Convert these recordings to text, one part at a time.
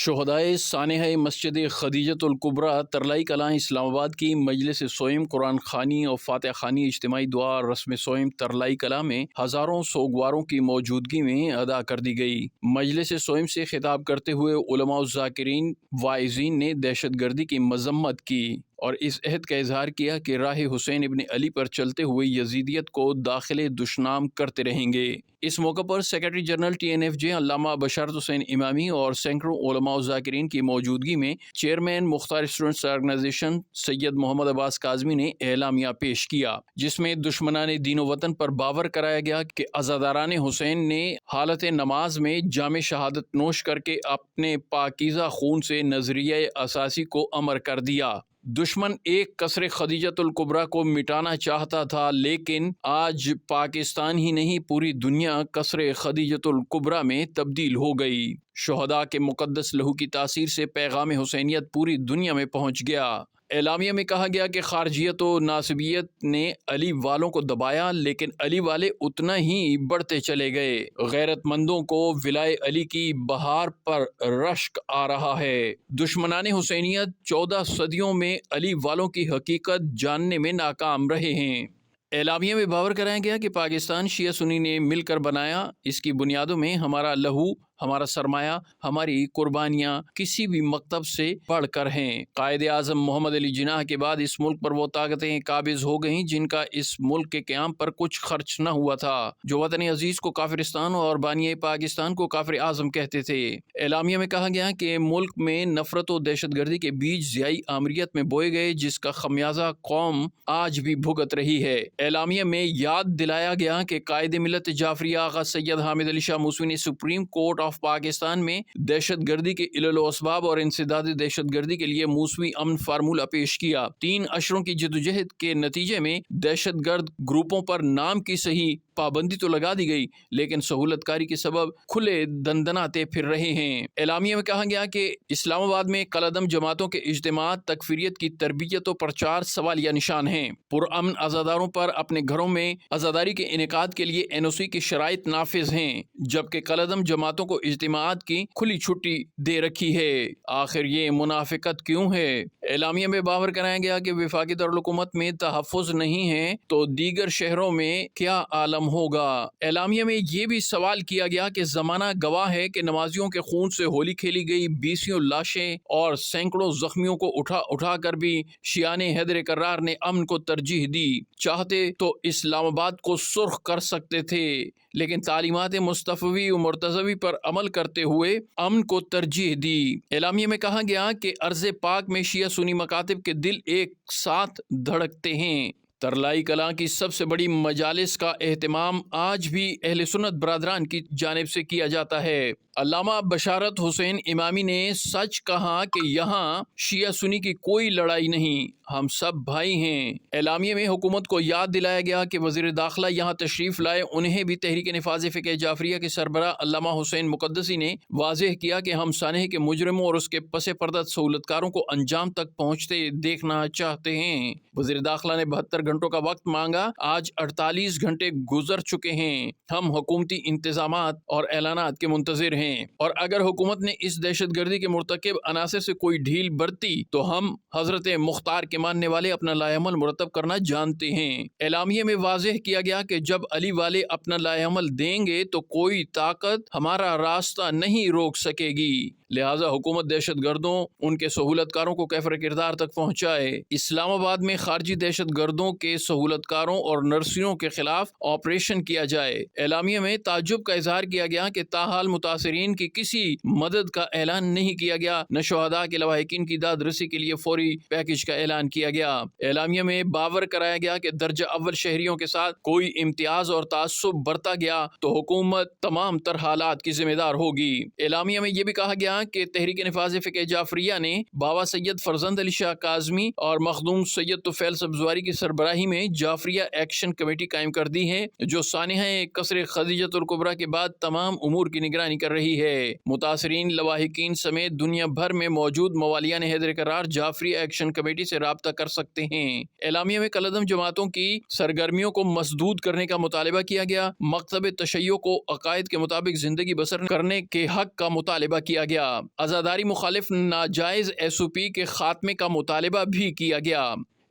شہدائے سانحہ مسجد خدیجۃ الکبریٰ ترلائی کلاں اسلام آباد کی مجلس سوئم قرآن خوانی اور فاتحہ خوانی اجتماعی دعا رسم سوئم ترلائی کلاں میں ہزاروں سوگواروں کی موجودگی میں ادا کر دی گئی۔ مجلس سوئم سے خطاب کرتے ہوئے علماء الذاکرین واعظین نے دہشت گردی کی مذمت کی اور اس عہد کا اظہار کیا کہ راہ حسین ابن علی پر چلتے ہوئے یزیدیت کو داخل دشنام کرتے رہیں گے۔ اس موقع پر سیکرٹری جنرل TNFJ علامہ بشارت حسین امامی اور سینکڑوں علماء الذاکرین کی موجودگی میں چیئرمین مختار اسٹوڈنٹس آرگنائزیشن سید محمد عباس کاظمی نے اعلامیہ پیش کیا، جس میں دشمنان دین و وطن پر باور کرایا گیا کہ عزاداران حسین نے حالت نماز میں جام شہادت نوش کر کے اپنے پاکیزہ خون سے نظریہ اساسی کو امر کر دیا۔ دشمن ایک قصر خدیجۃ الکبریٰ کو مٹانا چاہتا تھا، لیکن آج پاکستان ہی نہیں پوری دنیا قصر خدیجۃ الکبریٰ میں تبدیل ہو گئی۔ شہداء کے مقدس لہو کی تاثیر سے پیغام حسینیت پوری دنیا میں پہنچ گیا۔ اعلامیہ میں کہا گیا کہ خارجیت و ناصبیت نے علی والوں کو دبایا، لیکن علی والے اتنا ہی بڑھتے چلے گئے۔ غیرت مندوں کو ولائے علی کی بہار پر رشک آ رہا ہے۔ دشمنان حسینیت 14 صدیوں میں علی والوں کی حقیقت جاننے میں ناکام رہے ہیں۔ اعلامیہ میں باور کرایا گیا کہ پاکستان شیعہ سنی نے مل کر بنایا، اس کی بنیادوں میں ہمارا لہو، ہمارا سرمایہ، ہماری قربانیاں کسی بھی مکتب سے بڑھ کر ہیں۔ قائد اعظم محمد علی جناح کے بعد اس ملک پر وہ طاقتیں قابض ہو گئیں جن کا اس ملک کے قیام پر کچھ خرچ نہ ہوا تھا، جو وطن عزیز کو کافرستان اور بانی پاکستان کو کافر اعظم کہتے تھے۔ اعلامیہ میں کہا گیا کہ ملک میں نفرت و دہشت گردی کے بیج ضیائی آمریت میں بوئے گئے، جس کا خمیازہ قوم آج بھی بھگت رہی ہے۔ اعلامیہ میں یاد دلایا گیا کہ قائد ملت جعفریہ آغا سید حامد علی شاہ موسوی نے سپریم کورٹ آف پاکستان میں دہشت گردی کے علل و اسباب اور انسداد دہشت گردی کے لیے موسوی امن فارمولہ پیش کیا۔ 3 اشروں کی جدوجہد کے نتیجے میں دہشت گرد گروپوں پر نام کی صحیح پابندی تو لگا دی گئی، لیکن سہولت کاری کے سبب کھلے دندناتے پھر رہے ہیں۔ اعلامیہ میں کہا گیا کہ اسلام آباد میں کالعدم جماعتوں کے اجتماعات تکفیریت کی تربیت و پرچار سوالیہ نشان ہیں۔ پرامن عزاداروں پر اپنے گھروں میں عزاداری کے انعقاد کے لیے NOC کی شرائط نافذ ہیں، جبکہ کالعدم جماعتوں کو اجتماعات کی کھلی چھٹی دے رکھی ہے۔ آخر یہ منافقت کیوں ہے؟ اعلامیہ میں باور کرایا گیا کہ وفاقی دارالحکومت میں تحفظ نہیں ہے تو دیگر شہروں میں کیا عالم ہوگا۔ اعلامیہ میں یہ بھی سوال کیا گیا کہ زمانہ گواہ ہے کہ نمازیوں کے خون سے ہولی کھیلی گئی 20 لاشیں اور سینکڑوں زخمیوں کو اٹھا کر بھی شیعان حیدر کرار نے امن کو ترجیح دی۔ چاہتے تو اسلام آباد کو سرخ کر سکتے تھے، لیکن تعلیمات مصطفی و مرتضوی پر عمل کرتے ہوئے امن کو ترجیح دی۔ اعلامیہ میں کہا گیا کہ ارض پاک میں شیعہ سنی مکاتب کے دل ایک ساتھ دھڑکتے ہیں۔ ترلائی کلاں کی سب سے بڑی مجالس کا اہتمام آج بھی اہل سنت برادران کی جانب سے کیا جاتا ہے۔ علامہ بشارت حسین امامی نے سچ کہا کہ یہاں شیعہ سنی کی کوئی لڑائی نہیں، ہم سب بھائی ہیں۔ اعلامیہ میں حکومت کو یاد دلایا گیا کہ وزیر داخلہ یہاں تشریف لائے، انہیں بھی تحریک نفاذ فقہ جعفریہ کے سربراہ علامہ حسین مقدسی نے واضح کیا کہ ہم سانحے کے مجرموں اور اس کے پس پردہ سہولت کاروں کو انجام تک پہنچتے دیکھنا چاہتے ہیں۔ وزیر داخلہ نے 72 گھنٹوں کا وقت مانگا، آج 48 گھنٹے گزر چکے ہیں۔ ہم حکومتی انتظامات اور اعلانات کے منتظر ہیں، اور اگر حکومت نے اس دہشت گردی کے مرتکب عناصر سے کوئی ڈھیل برتی تو ہم حضرت مختار کے ماننے والے اپنا لائحہ عمل مرتب کرنا جانتے ہیں۔ اعلامیہ میں واضح کیا گیا کہ جب علی والے اپنا لائحہ عمل دیں گے تو کوئی طاقت ہمارا راستہ نہیں روک سکے گی، لہٰذا حکومت دہشت گردوں، ان کے سہولت کاروں کو کیفر کردار تک پہنچائے۔ اسلام آباد میں خارجی دہشت گردوں کے سہولت کاروں اور نرسیوں کے خلاف آپریشن کیا جائے۔ اعلامیہ میں تعجب کا اظہار کیا گیا کہ تاحال متاثرین کی کسی مدد کا اعلان نہیں کیا گیا، نہ شہداء کے لواحقین کی داد رسی کے لیے فوری پیکج کا اعلان کیا گیا۔ اعلامیہ میں باور کرایا گیا کہ درجہ اول شہریوں کے ساتھ کوئی امتیاز اور تعصب برتا گیا تو حکومت تمام تر حالات کی ذمہ دار ہوگی۔ اعلامیہ میں یہ بھی کہا گیا کہ تحریک نفاذ فقہ جعفریہ نے بابا سید فرزند علی شاہ کاظمی اور مخدوم سید طفیل سبزواری کی سربراہی میں جعفریہ ایکشن کمیٹی قائم کر دی ہے، جو سانحہ قصر خدیجۃ الکبریٰ کے بعد تمام امور کی نگرانی کر رہی ہے۔ متاثرین لواحقین سمیت دنیا بھر میں موجود موالیان حیدر کرار جعفریہ ایکشن کمیٹی سے رابطہ کر سکتے ہیں۔ اعلامیہ میں کالعدم جماعتوں کی سرگرمیوں کو مسدود کرنے کا مطالبہ کیا گیا، مکتب تشیع کو عقائد کے مطابق زندگی بسر کرنے کے حق کا مطالبہ کیا گیا۔ گیا۔ عزاداری مخالف ناجائز SOP کے خاتمے کا مطالبہ بھی کیا گیا۔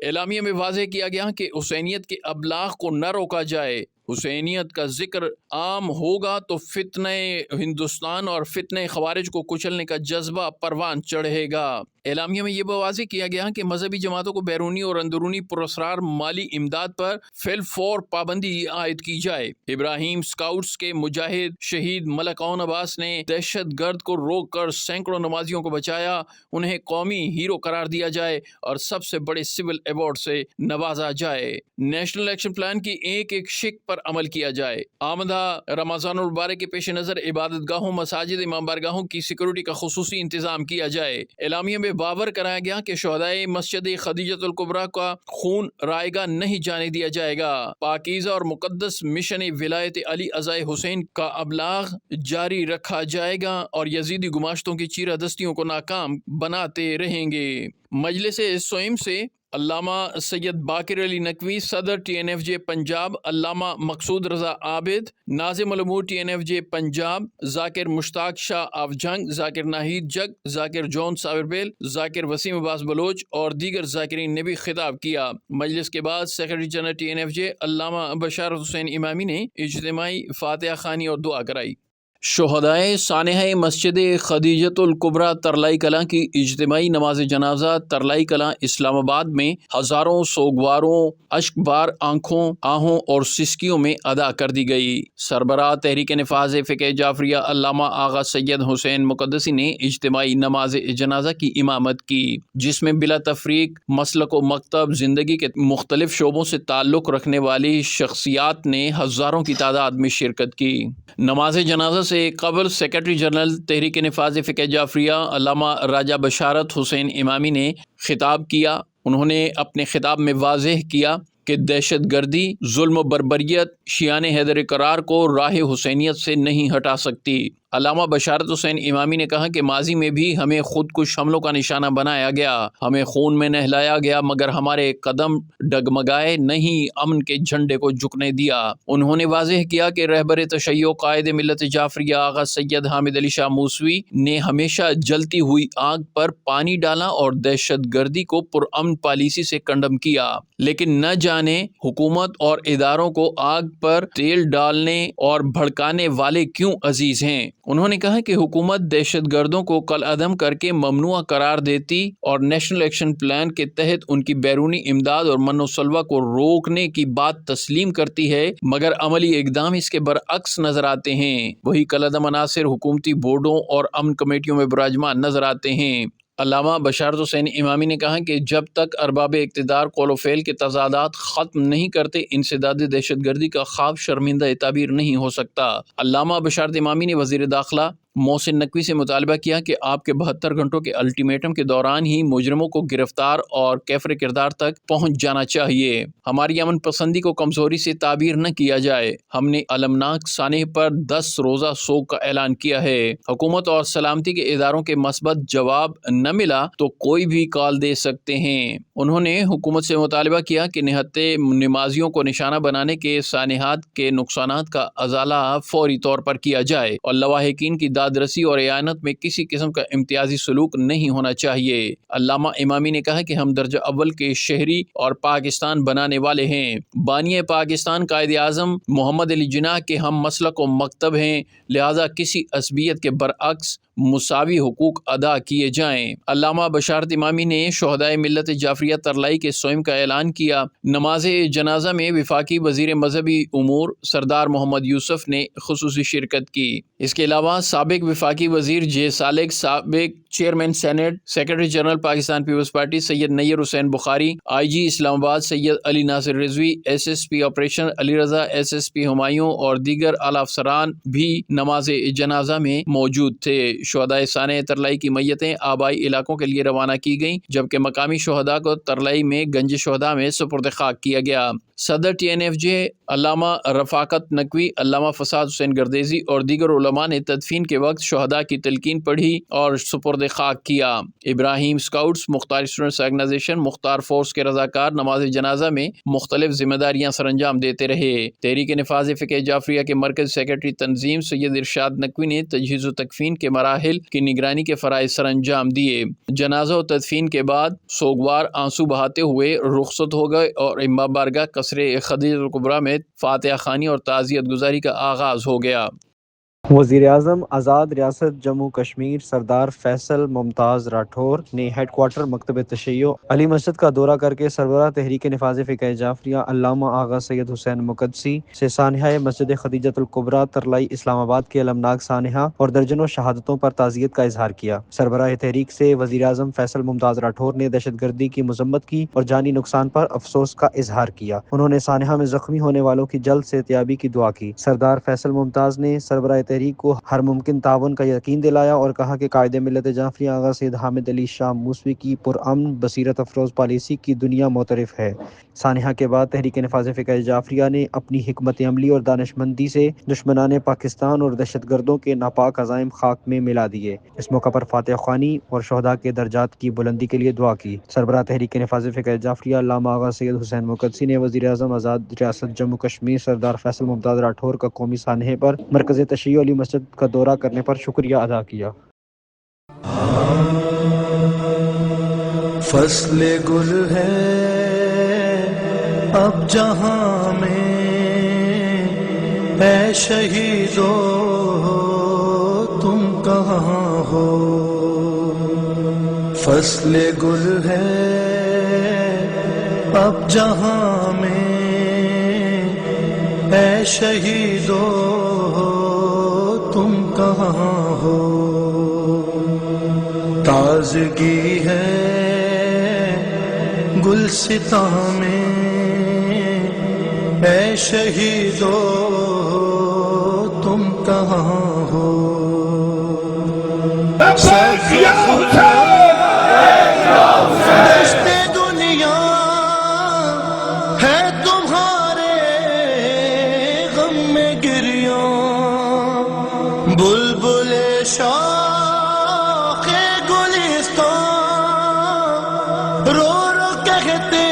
اعلامیہ میں واضح کیا گیا کہ حسینیت کے ابلاغ کو نہ روکا جائے۔ حسینیت کا ذکر عام ہوگا تو فتنہ ہندوستان اور فتنہ خوارج کو کچلنے کا جذبہ پروان چڑھے گا۔ اعلامیہ میں یہ بھی واضح کیا گیا کہ مذہبی جماعتوں کو بیرونی اور اندرونی پراسرار مالی امداد پر فی الفور پابندی عائد کی جائے۔ ابراہیم اسکاؤٹس کے مجاہد شہید ملک عون عباس نے دہشت گرد کو روک کر سینکڑوں نمازیوں کو بچایا، انہیں قومی ہیرو قرار دیا جائے اور سب سے بڑے سول ایوارڈ سے نوازا جائے۔ نیشنل ایکشن پلان کی ایک ایک شق پر عمل کیا جائے۔ آمدہ رمضان المبارک کے پیش نظر عبادت گاہوں، مساجد، امام بارگاہوں کی سیکورٹی کا خصوصی انتظام کیا جائے۔ اعلامیہ میں باور کرایا گیا کہ شہدائے مسجد خدیجۃ الکبریٰ کا خون رائے گاہ نہیں جانے دیا جائے گا۔ پاکیزہ اور مقدس مشن ولایت علی عزائے حسین کا ابلاغ جاری رکھا جائے گا اور یزیدی گماشتوں کی چیرہ دستیوں کو ناکام بناتے رہیں گے۔ مجلس سوئم سے علامہ سید باقر علی نقوی صدر TNFJ پنجاب، علامہ مقصود رضا عابد ناظم الامور TNFJ پنجاب، ذاکر مشتاق شاہ آفجنگ، ذاکر ناہید جگ، ذاکر جون ساوربیل، ذاکر وسیم عباس بلوچ اور دیگر ذاکرین نے بھی خطاب کیا۔ مجلس کے بعد سیکرٹری جنرل TNFJ علامہ بشارت حسین امامی نے اجتماعی فاتحہ خوانی اور دعا کرائی۔ شہدائے سانحہ مسجد خدیجۃ الکبریٰ ترلائی کلاں کی اجتماعی نماز جنازہ ترلائی کلاں اسلام آباد میں ہزاروں سوگواروں، اشک بار آنکھوں، آہوں اور سسکیوں میں ادا کر دی گئی۔ سربراہ تحریک نفاذ فقہ جعفریہ علامہ آغا سید حسین مقدسی نے اجتماعی نماز جنازہ کی امامت کی، جس میں بلا تفریق مسلک و مکتب زندگی کے مختلف شعبوں سے تعلق رکھنے والی شخصیات نے ہزاروں کی تعداد میں شرکت کی۔ نماز جنازہ سے قبل سیکرٹری جنرل تحریک نفاذ فقہ جعفریہ علامہ راجہ بشارت حسین امامی نے خطاب کیا۔ انہوں نے اپنے خطاب میں واضح کیا کہ دہشت گردی، ظلم و بربریت شیعان حیدر قرار کو راہ حسینیت سے نہیں ہٹا سکتی۔ علامہ بشارت حسین امامی نے کہا کہ ماضی میں بھی ہمیں خود کش حملوں کا نشانہ بنایا گیا، ہمیں خون میں نہلایا گیا، مگر ہمارے قدم ڈگمگائے نہیں، امن کے جھنڈے کو جھکنے دیا۔ انہوں نے واضح کیا کہ رہبر تشیع قائد ملت جعفریہ آغا سید حامد علی شاہ موسوی نے ہمیشہ جلتی ہوئی آگ پر پانی ڈالا اور دہشت گردی کو پرامن پالیسی سے کنڈم کیا، لیکن نہ جانے حکومت اور اداروں کو آگ پر تیل ڈالنے اور بھڑکانے والے کیوں عزیز ہیں۔ انہوں نے کہا کہ حکومت دہشت گردوں کو کالعدم کر کے ممنوع قرار دیتی اور نیشنل ایکشن پلان کے تحت ان کی بیرونی امداد اور من و سلوہ کو روکنے کی بات تسلیم کرتی ہے، مگر عملی اقدام اس کے برعکس نظر آتے ہیں۔ وہی کالعدم عناصر حکومتی بورڈوں اور امن کمیٹیوں میں براجمان نظر آتے ہیں۔ علامہ بشارت حسین امامی نے کہا کہ جب تک ارباب اقتدار قول و فعل کے تضادات ختم نہیں کرتے، انسداد دہشت گردی کا خواب شرمندہ تعبیر نہیں ہو سکتا۔ علامہ بشارت امامی نے وزیر داخلہ محسن نقوی سے مطالبہ کیا کہ آپ کے 72 گھنٹوں کے الٹیمیٹم کے دوران ہی مجرموں کو گرفتار اور کیفر کردار تک پہنچ جانا چاہیے۔ ہماری امن پسندی کو کمزوری سے تعبیر نہ کیا جائے۔ ہم نے المناک سانحے پر 10 روزہ سوگ کا اعلان کیا ہے۔ حکومت اور سلامتی کے اداروں کے مثبت جواب نہ ملا تو کوئی بھی کال دے سکتے ہیں۔ انہوں نے حکومت سے مطالبہ کیا کہ نہتے نمازیوں کو نشانہ بنانے کے سانحات کے نقصانات کا ازالہ فوری طور پر کیا جائے اور لواحقین کی داد رسی اور اعانت میں کسی قسم کا امتیازی سلوک نہیں ہونا چاہیے۔ علامہ امامی نے کہا کہ ہم درجہ اول کے شہری اور پاکستان بنانے والے ہیں۔ بانی پاکستان قائد اعظم محمد علی جناح کے ہم مسلک و مکتب ہیں، لہذا کسی عصبیت کے برعکس مساوی حقوق ادا کیے جائیں۔ علامہ بشارت امامی نے شہدائے ملت جعفریہ ترلائی کے سوئم کا اعلان کیا۔ نماز جنازہ میں وفاقی وزیر مذہبی امور سردار محمد یوسف نے خصوصی شرکت کی۔ اس کے علاوہ سابق وفاقی وزیر جے سالک، سابق chairman senate, secretary general Pakistan Peoples Party Syed Nayyar Hussain Bukhari, IG Islamabad Syed Ali Nasir Rizvi, SSP operation Ali Raza, SSP Humayun اور دیگر اعلیٰ افسران بھی نماز جنازہ میں موجود تھے۔ شہدائے سانحہ ترلائی کی میتیں آبائی علاقوں کے لیے روانہ کی گئیں، جبکہ مقامی شہداء کو ترلائی میں گنج شہداء میں سپرد خاک کیا گیا۔ صدر TNFJ علامہ رفاقت نقوی، علامہ فساد حسین گردیزی اور دیگر علماء نے تدفین کے وقت شہداء کی تلقین پڑھی اور سپرد خاک کیا۔ ابراہیم اسکاؤٹس، مختار اسٹوڈنٹس آرگنائزیشن، مختار فورس کے رضاکار نماز جنازہ میں مختلف ذمہ داریاں سر انجام دیتے رہے۔ تحریک نفاذ فقہ جعفریہ کے مرکزی سیکرٹری تنظیم سید ارشاد نقوی نے تجہیز و تکفین کے مراحل کی نگرانی کے فرائض سر انجام دیے۔ جنازہ و تدفین کے بعد سوگوار آنسو بہاتے ہوئے رخصت ہو گئے اور امام بارگاہ قصر خدیجہ الکبریٰ میں فاتحہ خوانی اور تعزیت گزاری کا آغاز ہو گیا۔ وزیر اعظم آزاد ریاست جموں کشمیر سردار فیصل ممتاز راٹھور نے ہیڈ کوارٹر مکتب تشیع علی مسجد کا دورہ کر کے سربراہ تحریک نفاذ فقہ جعفریہ علامہ آغا سید حسین مقدسی سے سانحہ مسجد خدیجہ الکبریٰ ترلائی اسلام آباد کے المناک سانحہ اور درجنوں شہادتوں پر تعزیت کا اظہار کیا۔ سربراہ تحریک سے وزیر اعظم فیصل ممتاز راٹھور نے دہشت گردی کی مذمت کی اور جانی نقصان پر افسوس کا اظہار کیا۔ انہوں نے سانحہ میں زخمی ہونے والوں کی جلد صحتیابی کی دعا کی۔ سردار فیصل ممتاز نے سربراہ تحریک کو ہر ممکن تعاون کا یقین دلایا اور کہا کہ قائد ملت جعفریہ آغا سید حامد علی شاہ موسوی کی پرامن بصیرت افروز پالیسی کی دنیا معترف ہے۔ سانحہ کے بعد تحریک نفاذ فقہ جعفریہ نے اپنی حکمت عملی اور دانش مندی سے دشمنان پاکستان اور دہشت گردوں کے ناپاک عزائم خاک میں ملا دیے۔ اس موقع پر فاتح خوانی اور شہداء کے درجات کی بلندی کے لیے دعا کی۔ سربراہ تحریک نفاذ فقہ جعفریہ علامہ آغا سید حسین مقدسی نے وزیر اعظم آزاد ریاست جموں کشمیر سردار فیصل ممتاز راٹھور کا قومی سانحے پر مرکز تشیع علی مسجد کا دورہ کرنے پر شکریہ ادا کیا۔ فصل گل ہے اب جہاں میں، اے شہیدو تم کہاں ہو؟ فصل گل ہے اب جہاں میں، اے شہیدو تم کہاں ہو؟ تازگی ہے گلستاں میں، اے شہیدو تم کہاں ہو؟ دشت دنیا ہے تمہارے غم میں گریاں، بلبل شاخ گلستان رو رو کہتے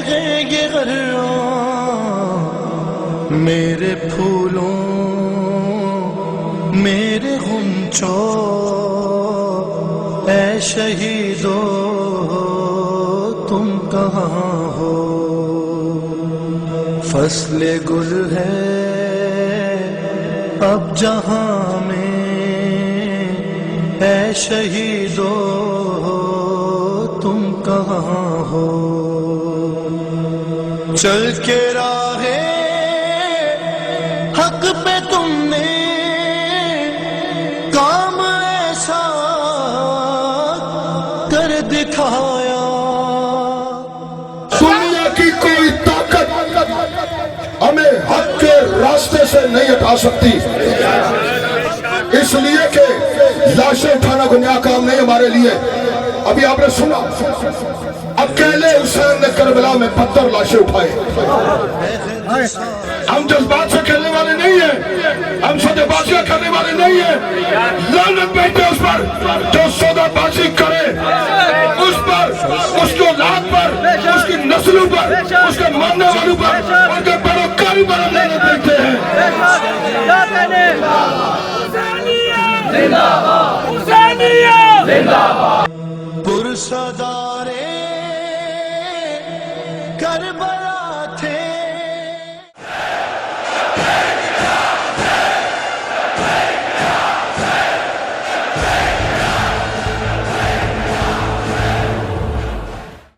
ہیں یہ غراں، میرے پھولوں میرے غنچوں، اے شہیدو تم کہاں ہو؟ فصل گل ہے اب جہاں میں، اے شہیدو تم کہاں ہو؟ چل کے راہ حق پہ تم نے کام ایسا کر دکھایا، دنیا کی کوئی طاقت ہمیں حق کے راستے سے نہیں ہٹا سکتی، اس لیے کہ لاشیں اٹھانا کوئی نیا کام نہیں ہمارے لیے۔ ابھی آپ نے سنا اکیلے حسین نے کربلا میں 72 لاشیں اٹھائے۔ ہم جذبات سے کھیلنے والے نہیں ہیں، ہم سودے بازیاں کرنے والے نہیں ہیں۔ لعنت بیٹھے اس پر جو سودا بازی کرے، اس پر، اس کی اولاد پر، اس کی نسلوں پر، اس کے ماننے والوں پر، ان کے پیروکاری پر ہم لعنت بیٹھتے ہیں۔ پرصدارے کربلا